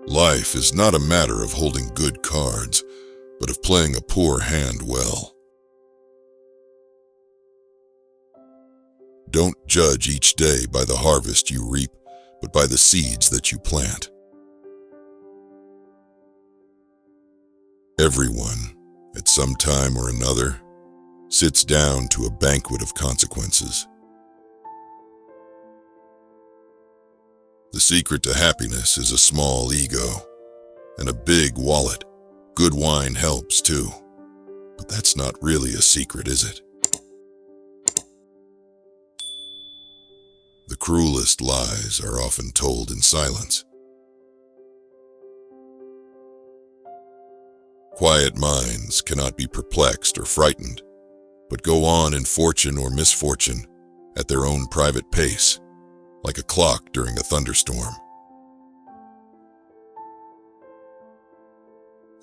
Life is not a matter of holding good cards, but of playing a poor hand well. Don't judge each day by the harvest you reap, but by the seeds that you plant. Everyone, at some time or another, sits down to a banquet of consequences. The secret to happiness is a small ego and a big wallet. Good wine helps too, but that's not really a secret, is it? The cruelest lies are often told in silence. Quiet minds cannot be perplexed or frightened, but go on in fortune or misfortune at their own private pace, like a clock during a thunderstorm.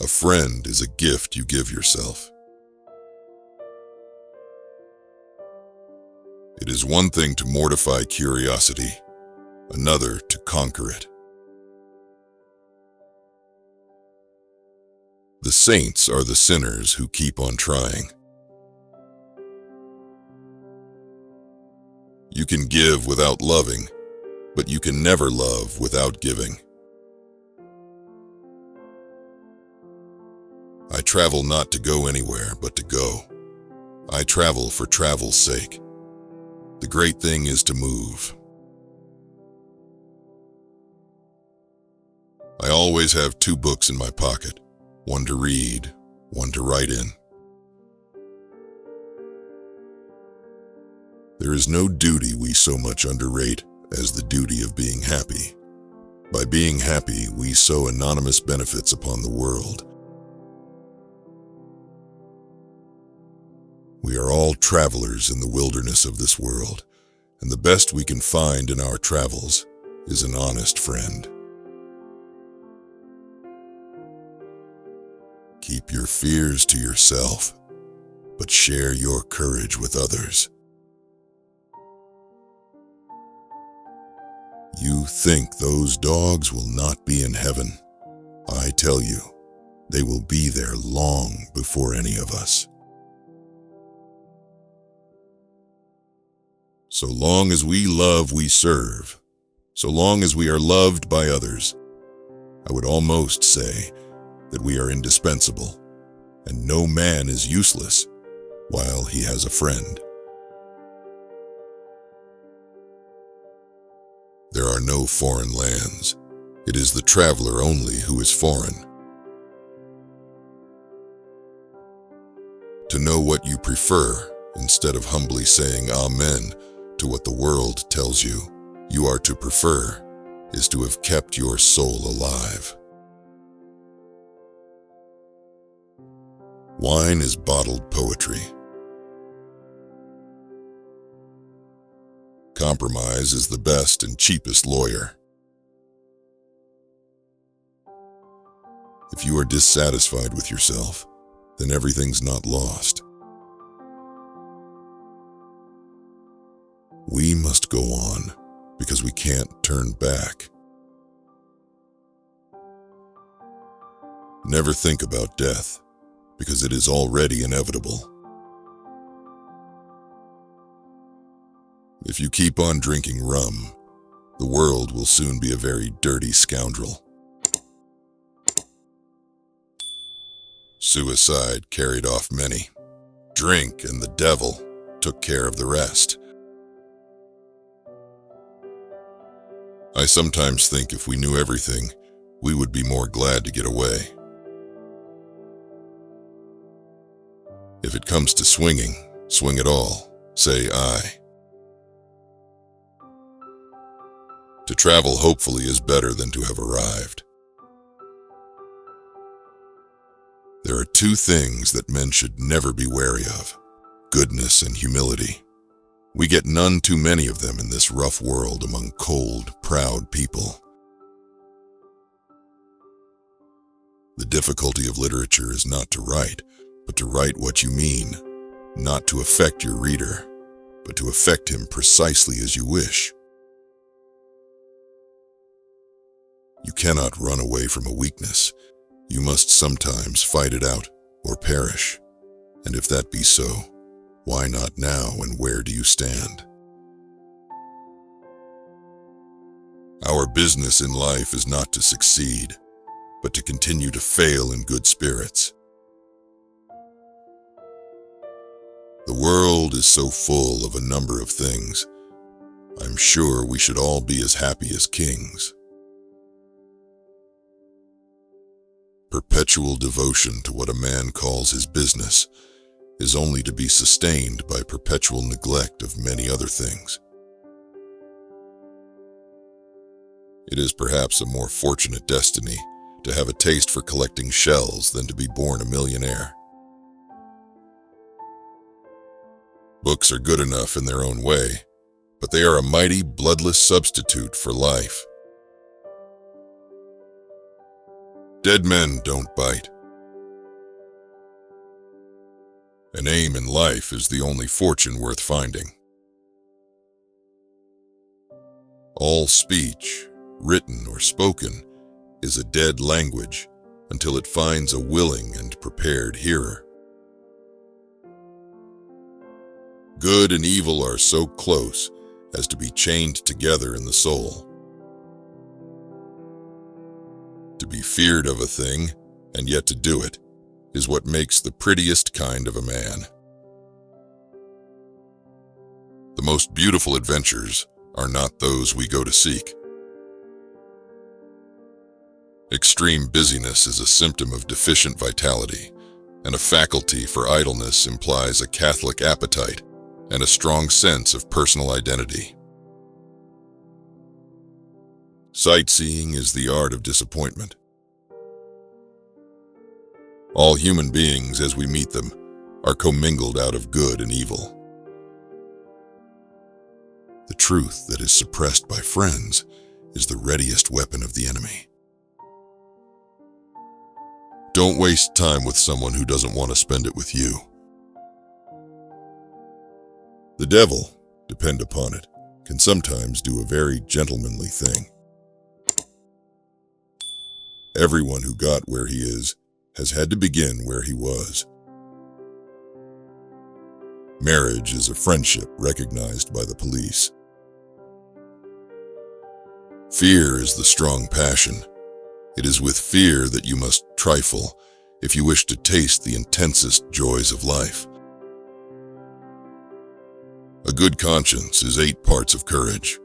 A friend is a gift you give yourself. It is one thing to mortify curiosity, another to conquer it. The saints are the sinners who keep on trying. You can give without loving, but you can never love without giving. I travel not to go anywhere, but to go. I travel for travel's sake. The great thing is to move. I always have 2 books in my pocket, one to read, one to write in. There is no duty we so much underrate as the duty of being happy. By being happy, we sow anonymous benefits upon the world. We are all travelers in the wilderness of this world, and the best we can find in our travels is an honest friend. Keep your fears to yourself, but share your courage with others. You think those dogs will not be in heaven. I tell you, they will be there long before any of us. So long as we love, we serve. So long as we are loved by others, I would almost say that we are indispensable, and no man is useless while he has a friend. There are no foreign lands. It is the traveler only who is foreign. To know what you prefer, instead of humbly saying amen to what the world tells you you are to prefer, is to have kept your soul alive. Wine is bottled poetry. Compromise is the best and cheapest lawyer. If you are dissatisfied with yourself, then everything's not lost. We must go on because we can't turn back. Never think about death because it is already inevitable. If you keep on drinking rum, the world will soon be a very dirty scoundrel. Suicide carried off many. Drink and the devil took care of the rest. I sometimes think if we knew everything, we would be more glad to get away. If it comes to swinging, swing it all, say I. To travel hopefully is better than to have arrived. There are 2 things that men should never be wary of: goodness and humility. We get none too many of them in this rough world among cold, proud people. The difficulty of literature is not to write, but to write what you mean, not to affect your reader, but to affect him precisely as you wish. You cannot run away from a weakness. You must sometimes fight it out or perish. And if that be so, why not now, and where do you stand? Our business in life is not to succeed, but to continue to fail in good spirits. The world is so full of a number of things. I'm sure we should all be as happy as kings. Perpetual devotion to what a man calls his business is only to be sustained by perpetual neglect of many other things. It is perhaps a more fortunate destiny to have a taste for collecting shells than to be born a millionaire. Books are good enough in their own way, but they are a mighty bloodless substitute for life. Dead men don't bite. An aim in life is the only fortune worth finding. All speech, written or spoken, is a dead language until it finds a willing and prepared hearer. Good and evil are so close as to be chained together in the soul. To be feared of a thing, and yet to do it, is what makes the prettiest kind of a man. The most beautiful adventures are not those we go to seek. Extreme busyness is a symptom of deficient vitality, and a faculty for idleness implies a catholic appetite and a strong sense of personal identity. Sightseeing is the art of disappointment. All human beings, as we meet them, are commingled out of good and evil. The truth that is suppressed by friends is the readiest weapon of the enemy. Don't waste time with someone who doesn't want to spend it with you. The devil, depend upon it, can sometimes do a very gentlemanly thing. Everyone who got where he is has had to begin where he was. Marriage is a friendship recognized by the police. Fear is the strong passion. It is with fear that you must trifle if you wish to taste the intensest joys of life. A good conscience is 8 parts of courage.